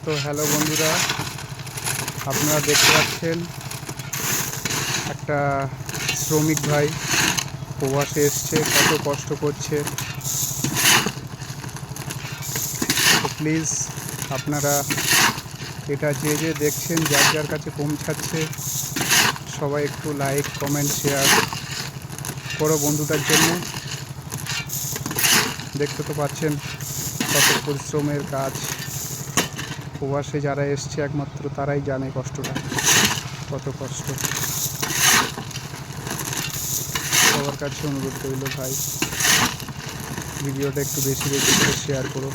তো হ্যালো বন্ধুরা, আপনারা দেখতে পাচ্ছেন একটা শ্রমিক ভাই প্রবাসে এসছে, কত কষ্ট করছে। তো প্লিজ আপনারা এটা যে যে দেখছেন, যার যার কাছে পৌঁছাচ্ছে, সবাই একটু লাইক কমেন্ট শেয়ার করো বন্ধুটার জন্য। দেখতে তো পাচ্ছেন কত পরিশ্রমের কাজ। প্রবাসে যারা এসছে একমাত্র তারাই জানে কষ্টটা, কত কষ্ট। সবার কাছে অনুরোধ রইল ভাই, ভিডিওটা একটু বেশি বেশি করে শেয়ার করো।